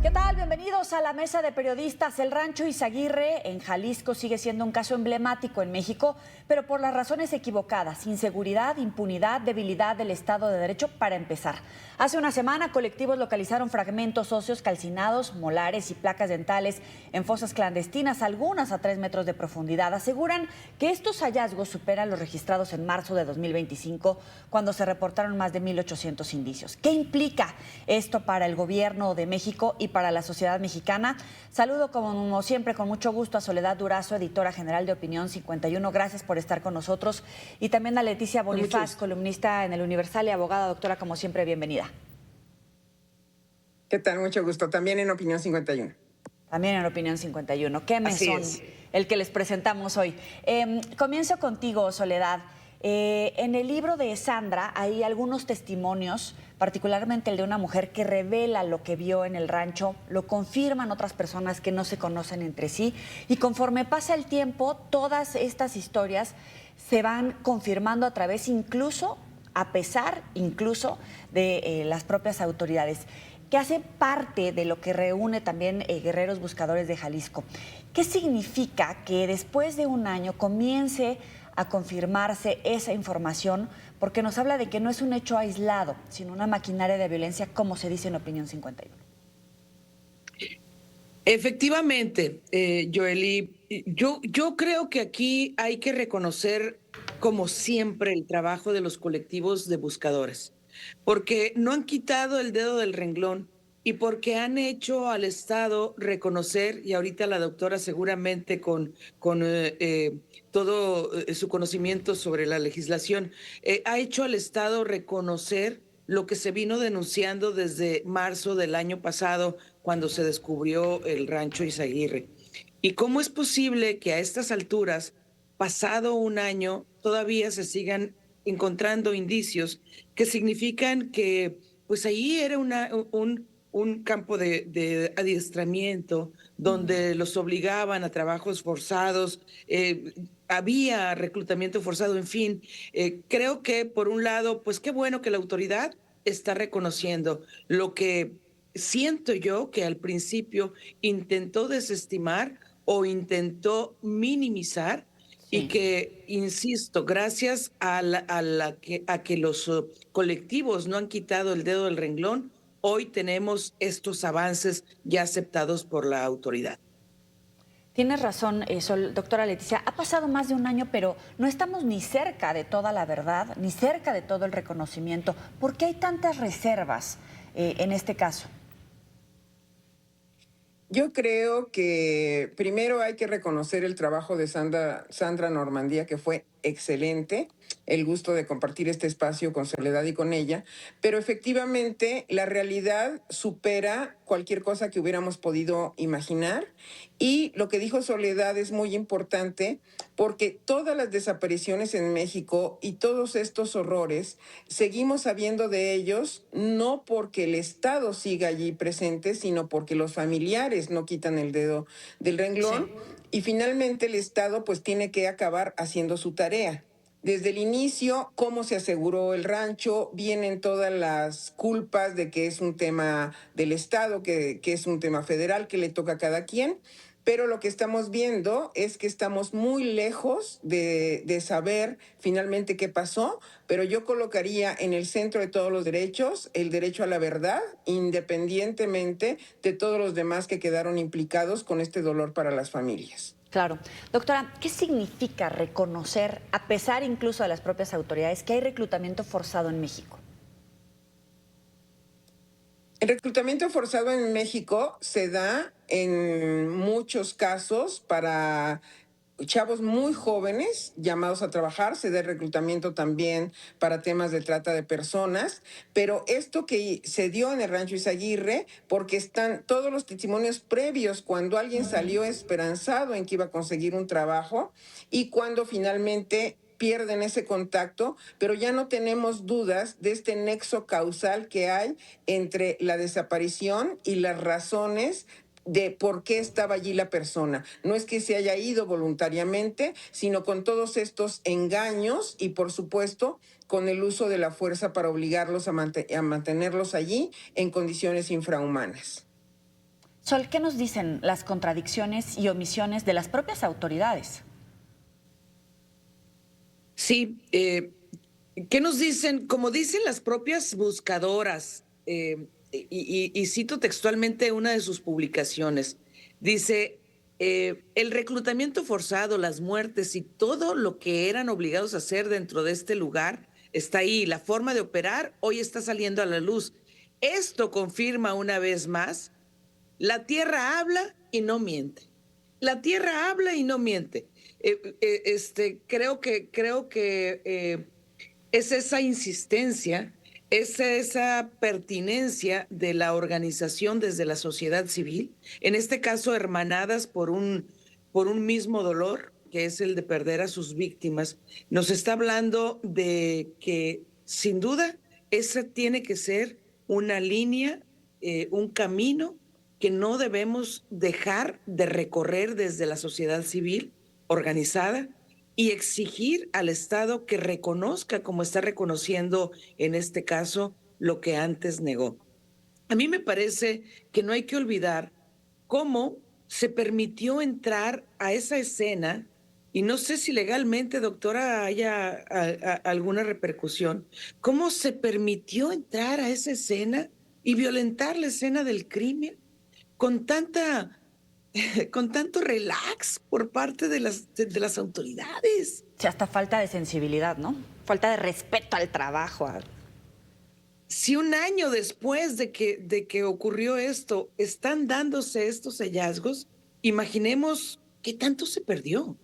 ¿Qué tal? Bienvenidos a la mesa de periodistas. El rancho Izaguirre en Jalisco sigue siendo un caso emblemático en México, pero por las razones equivocadas: inseguridad, impunidad, debilidad del Estado de Derecho para empezar. Hace una semana, colectivos localizaron fragmentos óseos calcinados, molares y placas dentales en fosas clandestinas, algunas a 3 metros de profundidad. Aseguran que estos hallazgos superan los registrados en marzo de 2025, cuando se reportaron más de 1,800 indicios. ¿Qué implica esto para el gobierno de México y para la sociedad mexicana? Saludo como siempre con mucho gusto a Soledad Durazo, editora general de Opinión 51. Gracias por estar con nosotros. Y también a Leticia Bonifaz, columnista en El Universal y abogada. Doctora, como siempre, bienvenida. ¿Qué tal? Mucho gusto. También en Opinión 51. También en Opinión 51. ¿Qué mesón el que les presentamos hoy? Comienzo contigo, Soledad. En el libro de Sandra hay algunos testimonios, particularmente el de una mujer que revela lo que vio en el rancho, lo confirman otras personas que no se conocen entre sí, y conforme pasa el tiempo, todas estas historias se van confirmando a través, incluso, a pesar incluso de las propias autoridades, que hace parte de lo que reúne también Guerreros Buscadores de Jalisco. ¿Qué significa que después de un año comience a confirmarse esa información? Porque nos habla de que no es un hecho aislado, sino una maquinaria de violencia, como se dice en Opinión 51. Efectivamente, Joely, yo creo que aquí hay que reconocer, como siempre, el trabajo de los colectivos de buscadores, porque no han quitado el dedo del renglón y porque han hecho al Estado reconocer, y ahorita la doctora seguramente con todo su conocimiento sobre la legislación, ha hecho al Estado reconocer lo que se vino denunciando desde marzo del año pasado, cuando se descubrió el rancho Izaguirre. ¿Y cómo es posible que a estas alturas, pasado un año, todavía se sigan encontrando indicios que significan que pues ahí era un campo de adiestramiento donde los obligaban a trabajos forzados, había reclutamiento forzado, en fin? Creo que por un lado, pues qué bueno que la autoridad está reconociendo lo que siento yo que al principio intentó desestimar o intentó minimizar, y Sí. que, insisto, gracias a que los colectivos no han quitado el dedo del renglón, hoy tenemos estos avances ya aceptados por la autoridad. Tienes razón, doctora Leticia. Ha pasado más de un año, pero no estamos ni cerca de toda la verdad, ni cerca de todo el reconocimiento. ¿Por qué hay tantas reservas en este caso? Yo creo que primero hay que reconocer el trabajo de Sandra Normandía, que fue excelente, el gusto de compartir este espacio con Soledad y con ella, pero efectivamente la realidad supera cualquier cosa que hubiéramos podido imaginar, y lo que dijo Soledad es muy importante porque todas las desapariciones en México y todos estos horrores seguimos sabiendo de ellos, no porque el Estado siga allí presente, sino porque los familiares no quitan el dedo del renglón. Sí. Y finalmente el Estado pues tiene que acabar haciendo su tarea. Desde el inicio, cómo se aseguró el rancho, vienen todas las culpas de que es un tema del Estado, que es un tema federal, que le toca a cada quien. Pero lo que estamos viendo es que estamos muy lejos de saber finalmente qué pasó, pero yo colocaría en el centro de todos los derechos el derecho a la verdad, independientemente de todos los demás que quedaron implicados con este dolor para las familias. Claro. Doctora, ¿qué significa reconocer, a pesar incluso de las propias autoridades, que hay reclutamiento forzado en México? El reclutamiento forzado en México se da en muchos casos para chavos muy jóvenes llamados a trabajar. Se da el reclutamiento también para temas de trata de personas, pero esto que se dio en el rancho Izaguirre, porque están todos los testimonios previos cuando alguien salió esperanzado en que iba a conseguir un trabajo y cuando finalmente pierden ese contacto, pero ya no tenemos dudas de este nexo causal que hay entre la desaparición y las razones de por qué estaba allí la persona. No es que se haya ido voluntariamente, sino con todos estos engaños y, por supuesto, con el uso de la fuerza para obligarlos a mantenerlos allí en condiciones infrahumanas. Sol, ¿qué nos dicen las contradicciones y omisiones de las propias autoridades? Sí, ¿qué nos dicen? Como dicen las propias buscadoras, y cito textualmente una de sus publicaciones, dice, el reclutamiento forzado, las muertes y todo lo que eran obligados a hacer dentro de este lugar está ahí. La forma de operar hoy está saliendo a la luz. Esto confirma una vez más, la tierra habla y no miente. La tierra habla y no miente. Creo que es esa insistencia, es esa pertinencia de la organización desde la sociedad civil, en este caso hermanadas por un mismo dolor, que es el de perder a sus víctimas. Nos está hablando de que, sin duda, esa tiene que ser una línea, un camino que no debemos dejar de recorrer desde la sociedad civil organizada y exigir al Estado que reconozca, como está reconociendo en este caso, lo que antes negó. A mí me parece que no hay que olvidar cómo se permitió entrar a esa escena, y no sé si legalmente, doctora, haya alguna repercusión, cómo se permitió entrar a esa escena y violentar la escena del crimen con tanta con tanto relax por parte de las autoridades. Sí, hasta falta de sensibilidad, ¿no? Falta de respeto al trabajo. Si un año después de que ocurrió esto están dándose estos hallazgos, imaginemos qué tanto se perdió.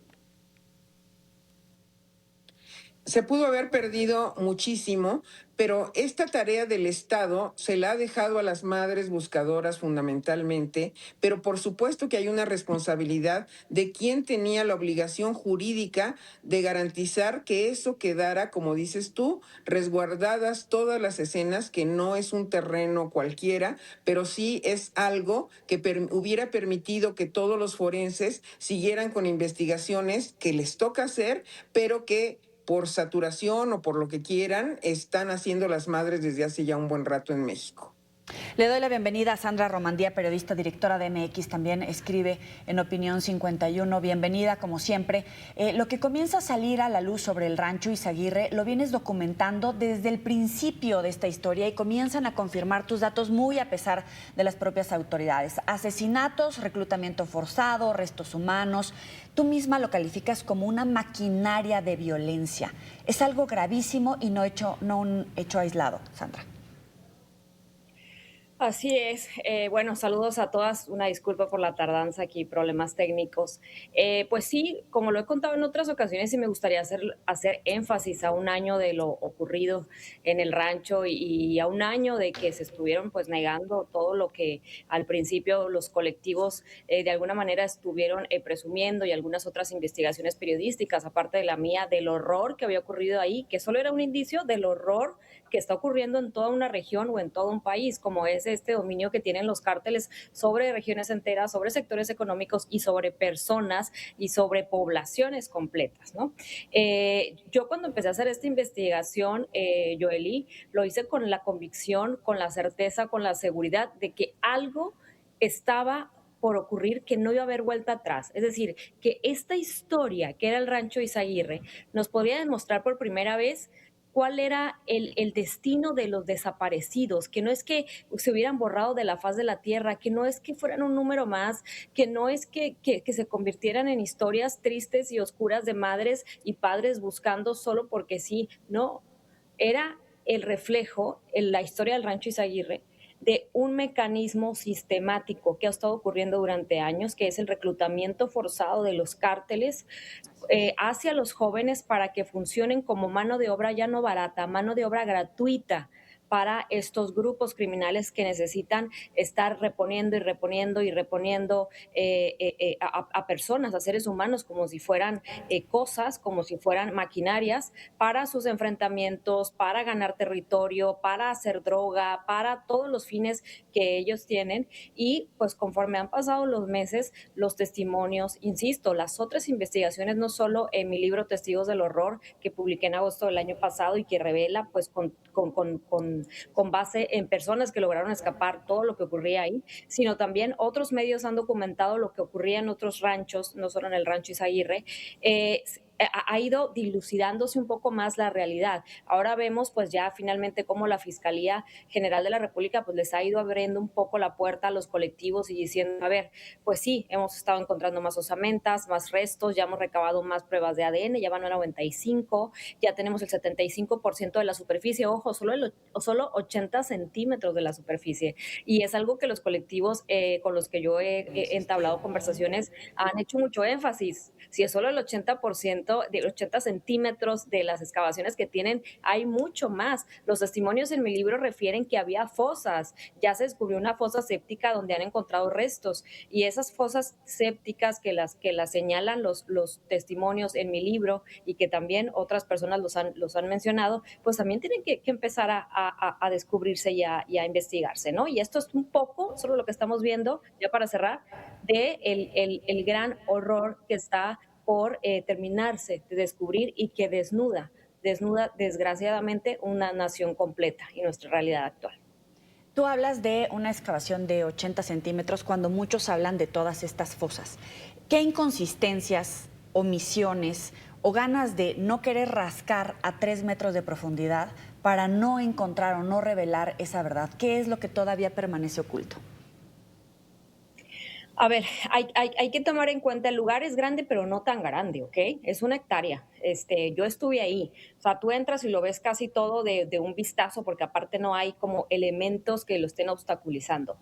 Se pudo haber perdido muchísimo, pero esta tarea del Estado se la ha dejado a las madres buscadoras fundamentalmente, pero por supuesto que hay una responsabilidad de quien tenía la obligación jurídica de garantizar que eso quedara, como dices tú, resguardadas todas las escenas, que no es un terreno cualquiera, pero sí es algo que hubiera permitido que todos los forenses siguieran con investigaciones que les toca hacer, pero que por saturación o por lo que quieran, están haciendo las madres desde hace ya un buen rato en México. Le doy la bienvenida a Sandra Romandía, periodista, directora de MX, también escribe en Opinión 51. Bienvenida, como siempre. Lo que comienza a salir a la luz sobre el rancho Izaguirre lo vienes documentando desde el principio de esta historia y comienzan a confirmar tus datos muy a pesar de las propias autoridades. Asesinatos, reclutamiento forzado, restos humanos. Tú misma lo calificas como una maquinaria de violencia. Es algo gravísimo y no un hecho aislado, Sandra. Así es. Bueno, saludos a todas. Una disculpa por la tardanza aquí, problemas técnicos. Pues sí, como lo he contado en otras ocasiones, sí me gustaría hacer énfasis a un año de lo ocurrido en el rancho y a un año de que se estuvieron pues negando todo lo que al principio los colectivos de alguna manera estuvieron presumiendo, y algunas otras investigaciones periodísticas, aparte de la mía, del horror que había ocurrido ahí, que solo era un indicio del horror que está ocurriendo en toda una región o en todo un país, como es este dominio que tienen los cárteles sobre regiones enteras, sobre sectores económicos y sobre personas y sobre poblaciones completas, ¿no? Yo cuando empecé a hacer esta investigación, Joely, lo hice con la convicción, con la certeza, con la seguridad de que algo estaba por ocurrir, que no iba a haber vuelta atrás. Es decir, que esta historia, que era el rancho Izaguirre, nos podría demostrar por primera vez cuál era el destino de los desaparecidos, que no es que se hubieran borrado de la faz de la tierra, que no es que fueran un número más, que no es que se convirtieran en historias tristes y oscuras de madres y padres buscando solo porque sí, no, era el reflejo, en la historia del rancho Izaguirre, de un mecanismo sistemático que ha estado ocurriendo durante años, que es el reclutamiento forzado de los cárteles hacia los jóvenes para que funcionen como mano de obra ya no barata, mano de obra gratuita para estos grupos criminales que necesitan estar reponiendo y reponiendo y reponiendo a personas, a seres humanos, como si fueran cosas, como si fueran maquinarias para sus enfrentamientos, para ganar territorio, para hacer droga, para todos los fines que ellos tienen. Y pues conforme han pasado los meses, los testimonios, insisto, las otras investigaciones, no solo en mi libro Testigos del Horror, que publiqué en agosto del año pasado y que revela pues con con base en personas que lograron escapar, todo lo que ocurría ahí, sino también otros medios han documentado lo que ocurría en otros ranchos, no solo en el rancho Izaguirre. Ha ido dilucidándose un poco más la realidad. Ahora vemos pues ya finalmente cómo la Fiscalía General de la República pues les ha ido abriendo un poco la puerta a los colectivos y diciendo, a ver, pues sí, hemos estado encontrando más osamentas, más restos, ya hemos recabado más pruebas de ADN, ya van a 95, ya tenemos el 75% de la superficie, ojo, solo 80 centímetros de la superficie. Y es algo que los colectivos con los que yo he entablado conversaciones han hecho mucho énfasis. Si es solo el 80%, de 80 centímetros de las excavaciones que tienen, hay mucho más. Los testimonios en mi libro refieren que había fosas. Ya se descubrió una fosa séptica donde han encontrado restos. Y esas fosas sépticas que las señalan los testimonios en mi libro y que también otras personas los han mencionado, pues también tienen que empezar a descubrirse y a investigarse, ¿no? Y esto es un poco, solo lo que estamos viendo, ya para cerrar, de el gran horror que está por terminarse de descubrir y que desnuda desgraciadamente una nación completa y nuestra realidad actual. Tú hablas de una excavación de 80 centímetros cuando muchos hablan de todas estas fosas. ¿Qué inconsistencias, omisiones o ganas de no querer rascar a 3 metros de profundidad para no encontrar o no revelar esa verdad? ¿Qué es lo que todavía permanece oculto? A ver, hay que tomar en cuenta, el lugar es grande, pero no tan grande, ¿ok? Es 1 hectárea. Yo estuve ahí. O sea, tú entras y lo ves casi todo de un vistazo, porque aparte no hay como elementos que lo estén obstaculizando.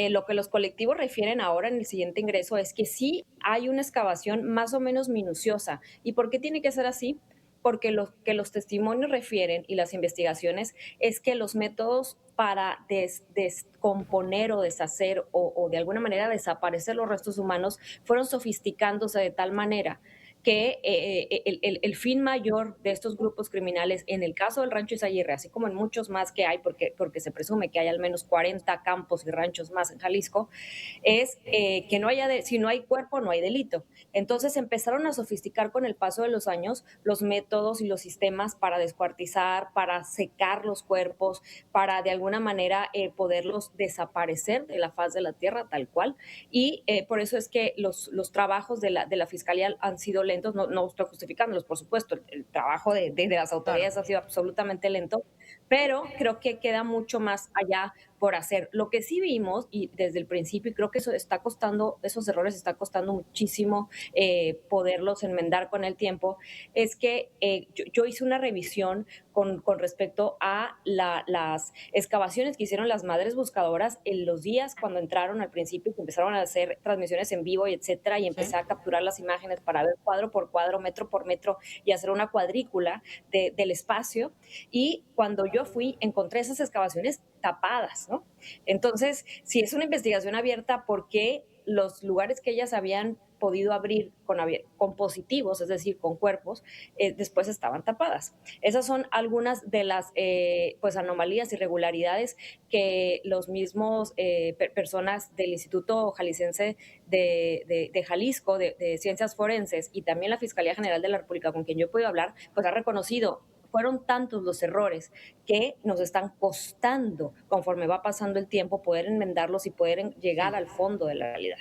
Lo que los colectivos refieren ahora en el siguiente ingreso es que sí hay una excavación más o menos minuciosa. ¿Y por qué tiene que ser así? Porque lo que los testimonios refieren y las investigaciones es que los métodos para descomponer o deshacer o de alguna manera desaparecer los restos humanos fueron sofisticándose de tal manera que el fin mayor de estos grupos criminales, en el caso del rancho Izaguirre, así como en muchos más que hay, porque se presume que hay al menos 40 campos y ranchos más en Jalisco, es que no haya si no hay cuerpo, no hay delito. Entonces empezaron a sofisticar con el paso de los años los métodos y los sistemas para descuartizar, para secar los cuerpos, para de alguna manera poderlos desaparecer de la faz de la tierra tal cual. Y por eso es que los trabajos de la Fiscalía han sido lentos, no estoy justificándolos, por supuesto, el trabajo de las autoridades ha sido absolutamente lento, pero creo que queda mucho más allá por hacer. Lo que sí vimos, y desde el principio, y creo que eso está costando, esos errores está costando muchísimo poderlos enmendar con el tiempo, es que yo hice una revisión con respecto a las excavaciones que hicieron las madres buscadoras en los días cuando entraron al principio, que empezaron a hacer transmisiones en vivo y etcétera, y empecé a capturar las imágenes para ver cuadro por cuadro, metro por metro, y hacer una cuadrícula del espacio. Y cuando yo fui, encontré esas excavaciones tapadas, ¿no? Entonces, si es una investigación abierta, ¿por qué los lugares que ellas habían podido abrir con positivos, es decir, con cuerpos, después estaban tapadas? Esas son algunas de las pues anomalías, irregularidades que los mismos personas del Instituto Jalisciense de Jalisco, de Ciencias Forenses, y también la Fiscalía General de la República, con quien yo he podido hablar, pues ha reconocido. Fueron tantos los errores que nos están costando, conforme va pasando el tiempo, poder enmendarlos y poder llegar al fondo de la realidad.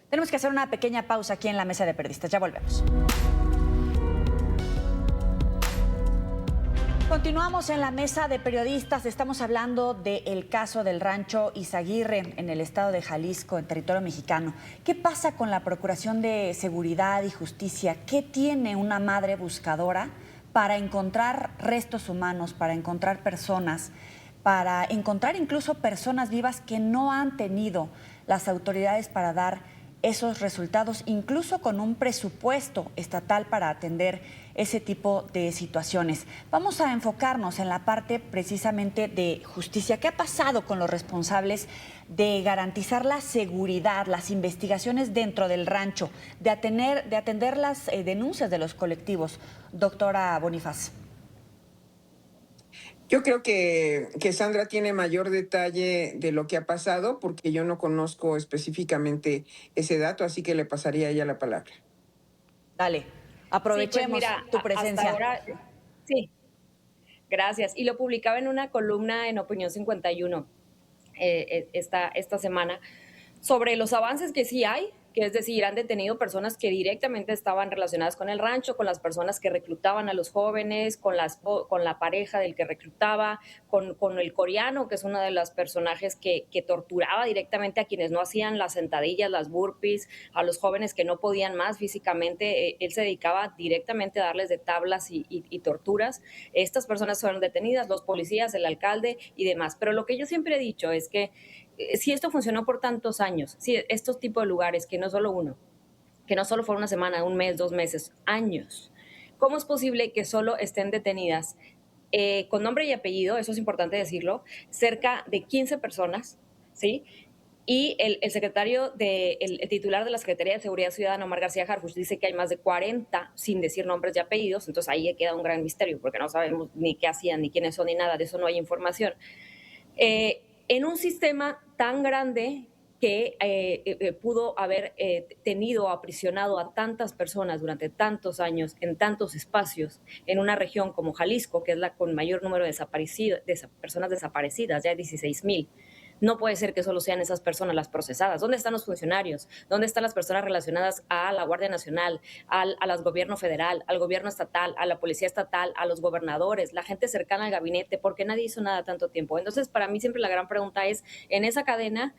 Tenemos que hacer una pequeña pausa aquí en la mesa de periodistas. Ya volvemos. Continuamos en la mesa de periodistas. Estamos hablando del caso del rancho Izaguirre en el estado de Jalisco, en territorio mexicano. ¿Qué pasa con la Procuración de Seguridad y Justicia? ¿Qué tiene una madre buscadora para encontrar restos humanos, para encontrar personas, para encontrar incluso personas vivas que no han tenido las autoridades para dar esos resultados, incluso con un presupuesto estatal para atender ese tipo de situaciones? Vamos a enfocarnos en la parte precisamente de justicia. ¿Qué ha pasado con los responsables de garantizar la seguridad, las investigaciones dentro del rancho, de atender las denuncias de los colectivos? Doctora Bonifaz. Yo creo que Sandra tiene mayor detalle de lo que ha pasado, porque yo no conozco específicamente ese dato, así que le pasaría a ella la palabra. Dale, aprovechemos sí, pues mira, tu presencia. Hasta ahora, sí. Gracias. Y lo publicaba en una columna en Opinión 51 esta semana sobre los avances que sí hay, que es decir, han detenido personas que directamente estaban relacionadas con el rancho, con las personas que reclutaban a los jóvenes, con la pareja del que reclutaba, con el coreano, que es uno de los personajes que torturaba directamente a quienes no hacían las sentadillas, las burpees, a los jóvenes que no podían más físicamente. Él se dedicaba directamente a darles de tablas y torturas. Estas personas fueron detenidas, los policías, el alcalde y demás. Pero lo que yo siempre he dicho es que si esto funcionó por tantos años, si estos tipos de lugares, que no solo uno, que no solo fue una semana, un mes, 2 meses, años, ¿cómo es posible que solo estén detenidas con nombre y apellido, eso es importante decirlo, cerca de 15 personas, ¿sí? Y el secretario, el titular de la Secretaría de Seguridad Ciudadana, Omar García Harfuch, dice que hay más de 40 sin decir nombres y apellidos, entonces ahí queda un gran misterio, porque no sabemos ni qué hacían, ni quiénes son, ni nada, de eso no hay información. En un sistema tan grande que pudo haber tenido aprisionado a tantas personas durante tantos años, en tantos espacios, en una región como Jalisco, que es la con mayor número de personas desaparecidas, ya 16,000. No puede ser que solo sean esas personas las procesadas. ¿Dónde están los funcionarios? ¿Dónde están las personas relacionadas a la Guardia Nacional, al gobierno federal, al gobierno estatal, a la policía estatal, a los gobernadores, la gente cercana al gabinete? ¿Por qué nadie hizo nada tanto tiempo? Entonces, para mí siempre la gran pregunta es, en esa cadena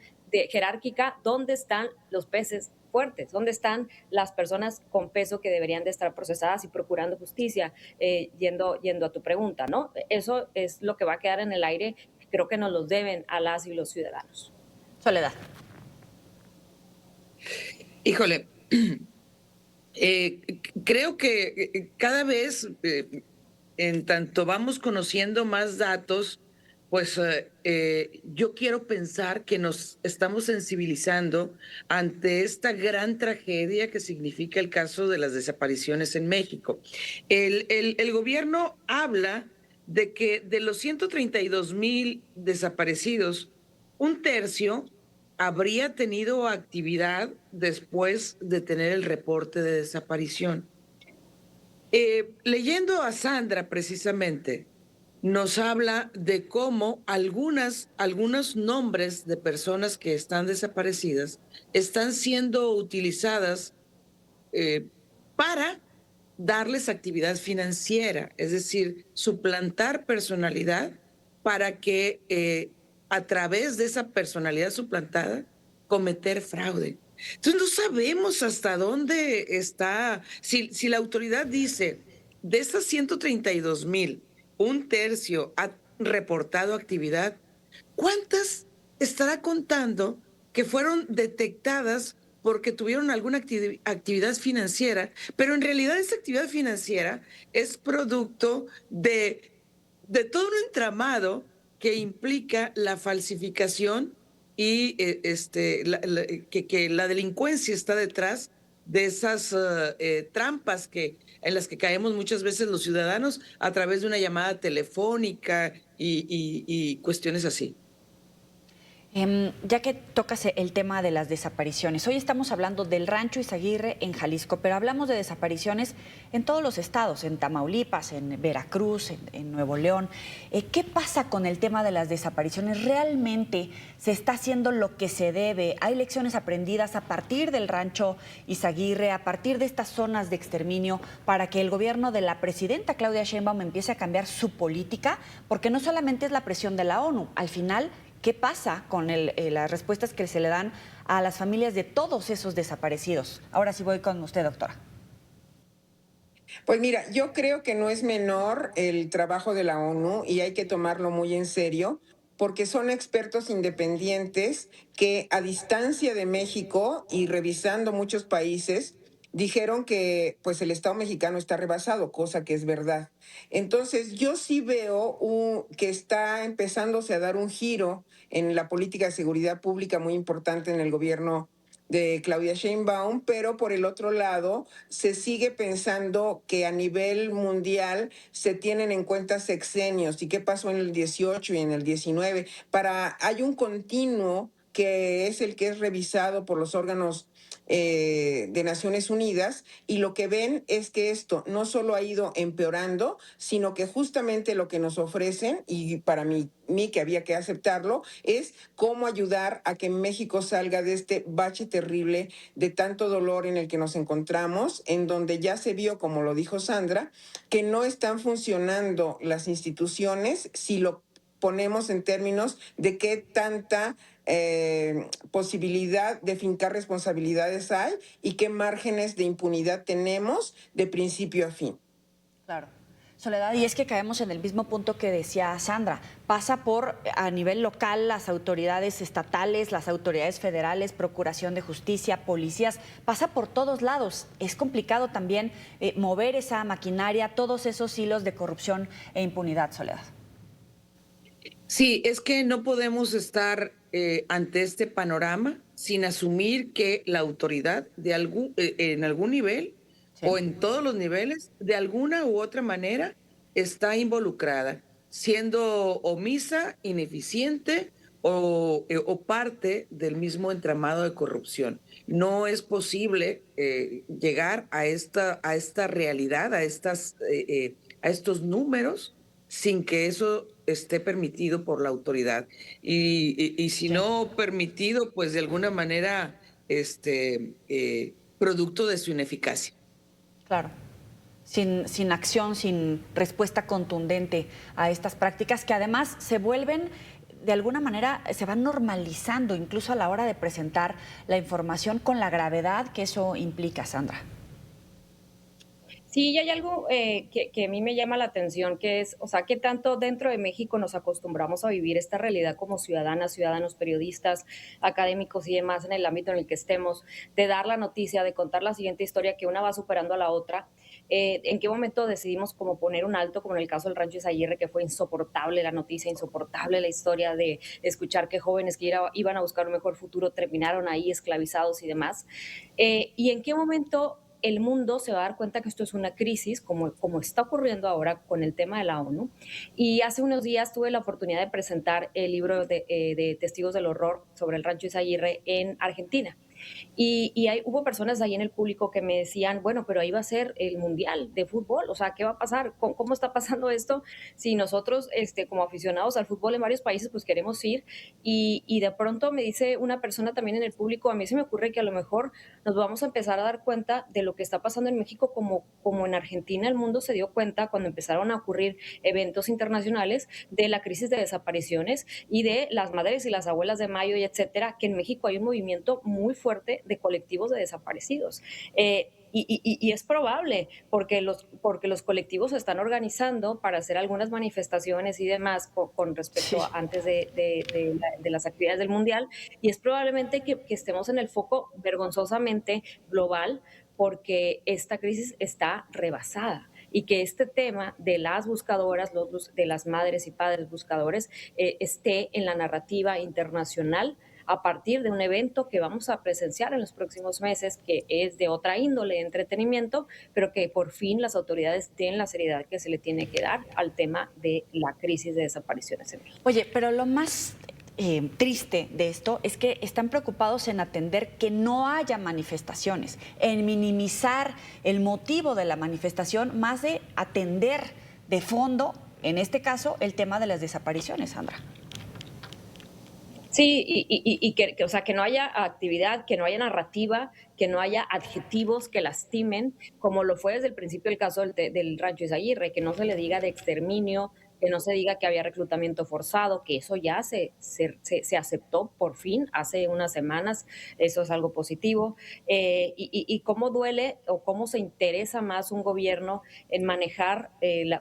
jerárquica, ¿dónde están los peces fuertes? ¿Dónde están las personas con peso que deberían de estar procesadas y procurando justicia? Yendo a tu pregunta, ¿no? Eso es lo que va a quedar en el aire. Creo que nos los deben a las y los ciudadanos. Soledad. Híjole, creo que cada vez, en tanto vamos conociendo más datos, pues yo quiero pensar que nos estamos sensibilizando ante esta gran tragedia que significa el caso de las desapariciones en México. El gobierno habla de que de los 132,000 desaparecidos, un tercio habría tenido actividad después de tener el reporte de desaparición. Leyendo a Sandra precisamente, nos habla de cómo algunos nombres de personas que están desaparecidas están siendo utilizadas eh, para darles actividad financiera, es decir, suplantar personalidad para que a través de esa personalidad suplantada cometer fraude. Entonces no sabemos hasta dónde está, si la autoridad dice, de esas 132,000, un tercio ha reportado actividad, ¿cuántas estará contando que fueron detectadas porque tuvieron alguna actividad financiera, pero en realidad esa actividad financiera es producto de todo un entramado que implica la falsificación y que la delincuencia está detrás de esas trampas en las que caemos muchas veces los ciudadanos a través de una llamada telefónica y cuestiones así. Ya que tocas el tema de las desapariciones, hoy estamos hablando del Rancho Izaguirre en Jalisco, pero hablamos de desapariciones en todos los estados, en Tamaulipas, en Veracruz, en Nuevo León. ¿Qué pasa con el tema de las desapariciones? ¿Realmente se está haciendo lo que se debe? ¿Hay lecciones aprendidas a partir del Rancho Izaguirre, a partir de estas zonas de exterminio, para que el gobierno de la presidenta Claudia Sheinbaum empiece a cambiar su política? Porque no solamente es la presión de la ONU, al final, ¿qué pasa con las respuestas que se le dan a las familias de todos esos desaparecidos? Ahora sí voy con usted, doctora. Pues mira, yo creo que no es menor el trabajo de la ONU y hay que tomarlo muy en serio porque son expertos independientes que a distancia de México y revisando muchos países dijeron que pues el Estado mexicano está rebasado, cosa que es verdad. Entonces yo sí veo que está empezándose a dar un giro en la política de seguridad pública muy importante en el gobierno de Claudia Sheinbaum, pero por el otro lado se sigue pensando que a nivel mundial se tienen en cuenta sexenios y qué pasó en el 18 y en el 19. Hay un continuo que es el que es revisado por los órganos de Naciones Unidas, y lo que ven es que esto no solo ha ido empeorando, sino que justamente lo que nos ofrecen, y para mí que había que aceptarlo, es cómo ayudar a que México salga de este bache terrible de tanto dolor en el que nos encontramos, en donde ya se vio, como lo dijo Sandra, que no están funcionando las instituciones si lo ponemos en términos de qué tanta posibilidad de fincar responsabilidades hay y qué márgenes de impunidad tenemos de principio a fin. Claro. Soledad, y es que caemos en el mismo punto que decía Sandra. Pasa por, a nivel local, las autoridades estatales, las autoridades federales, Procuración de Justicia, policías, pasa por todos lados. Es complicado también mover esa maquinaria, todos esos hilos de corrupción e impunidad, Soledad. Sí, es que no podemos estar ante este panorama sin asumir que la autoridad en algún nivel Sí. o en todos los niveles, de alguna u otra manera, está involucrada, siendo omisa, ineficiente o parte del mismo entramado de corrupción. No es posible llegar a esta realidad, a estos números, sin que eso esté permitido por la autoridad. Y si Sí. no permitido, pues de alguna manera, producto de su ineficacia. Claro. Sin acción, sin respuesta contundente a estas prácticas que además se vuelven, de alguna manera, se van normalizando incluso a la hora de presentar la información con la gravedad que eso implica, Sandra. Sí, y hay algo que a mí me llama la atención, que es, o sea, qué tanto dentro de México nos acostumbramos a vivir esta realidad como ciudadanas, ciudadanos, periodistas, académicos y demás en el ámbito en el que estemos, de dar la noticia, de contar la siguiente historia, que una va superando a la otra. ¿En qué momento decidimos como poner un alto, como en el caso del Rancho Izaguirre, que fue insoportable la noticia, insoportable la historia de escuchar que jóvenes que iban a buscar un mejor futuro terminaron ahí esclavizados y demás? ¿Y en qué momento el mundo se va a dar cuenta que esto es una crisis, como está ocurriendo ahora con el tema de la ONU? Y hace unos días tuve la oportunidad de presentar el libro de Testigos del Horror sobre el Rancho Izaguirre en Argentina. Hubo personas ahí en el público que me decían, bueno, pero ahí va a ser el Mundial de Fútbol, o sea, ¿qué va a pasar? ¿Cómo está pasando esto? Si nosotros, como aficionados al fútbol en varios países, pues queremos ir. Y de pronto me dice una persona también en el público, a mí se me ocurre que a lo mejor nos vamos a empezar a dar cuenta de lo que está pasando en México, como en Argentina el mundo se dio cuenta cuando empezaron a ocurrir eventos internacionales de la crisis de desapariciones y de las madres y las abuelas de Mayo y etcétera, que en México hay un movimiento muy fuerte de colectivos de desaparecidos. Y es probable, porque los colectivos se están organizando para hacer algunas manifestaciones y demás con respecto a antes de las actividades del Mundial, y es probablemente que estemos en el foco vergonzosamente global, porque esta crisis está rebasada y que este tema de las buscadoras, de las madres y padres buscadores, esté en la narrativa internacional a partir de un evento que vamos a presenciar en los próximos meses, que es de otra índole de entretenimiento, pero que por fin las autoridades tienen la seriedad que se le tiene que dar al tema de la crisis de desapariciones en México. Oye, pero lo más triste de esto es que están preocupados en atender que no haya manifestaciones, en minimizar el motivo de la manifestación, más de atender de fondo, en este caso, el tema de las desapariciones, Sandra. Sí, o sea, que no haya actividad, que no haya narrativa, que no haya adjetivos que lastimen, como lo fue desde el principio el caso del Rancho Izaguirre, que no se le diga de exterminio, que no se diga que había reclutamiento forzado, que eso ya se aceptó por fin hace unas semanas, eso es algo positivo. Y cómo duele o cómo se interesa más un gobierno en manejar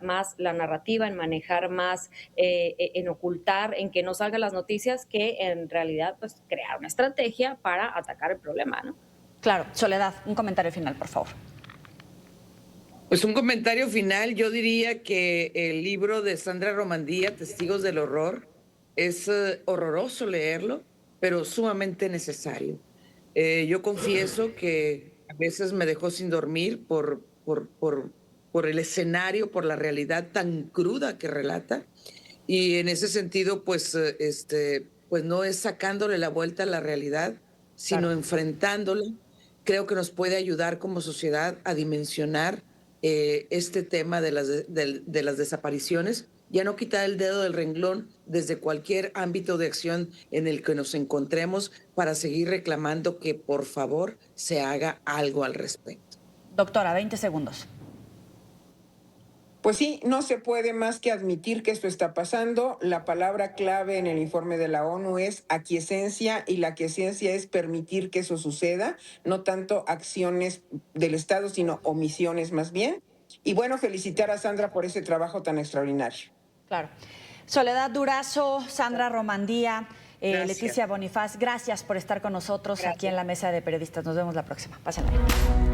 más la narrativa, en manejar más, en ocultar, en que no salgan las noticias, que en realidad pues crear una estrategia para atacar el problema, ¿no? Claro, Soledad, un comentario final, por favor. Pues un comentario final, yo diría que el libro de Sandra Romandía, Testigos del Horror, es horroroso leerlo, pero sumamente necesario. Yo confieso que a veces me dejó sin dormir por el escenario, por la realidad tan cruda que relata. Y en ese sentido, pues, pues no es sacándole la vuelta a la realidad, sino Claro. enfrentándola. Creo que nos puede ayudar como sociedad a dimensionar este tema de las desapariciones, ya no quitar el dedo del renglón desde cualquier ámbito de acción en el que nos encontremos para seguir reclamando que por favor se haga algo al respecto. Doctora, 20 segundos. Pues sí, no se puede más que admitir que esto está pasando. La palabra clave en el informe de la ONU es aquiescencia, y la aquiescencia es permitir que eso suceda, no tanto acciones del Estado, sino omisiones más bien. Y bueno, felicitar a Sandra por ese trabajo tan extraordinario. Claro. Soledad Durazo, Sandra Romandía, Gracias. Leticia Bonifaz, gracias por estar con nosotros aquí Gracias. en la Mesa de Periodistas. Nos vemos la próxima. Pásenla bien.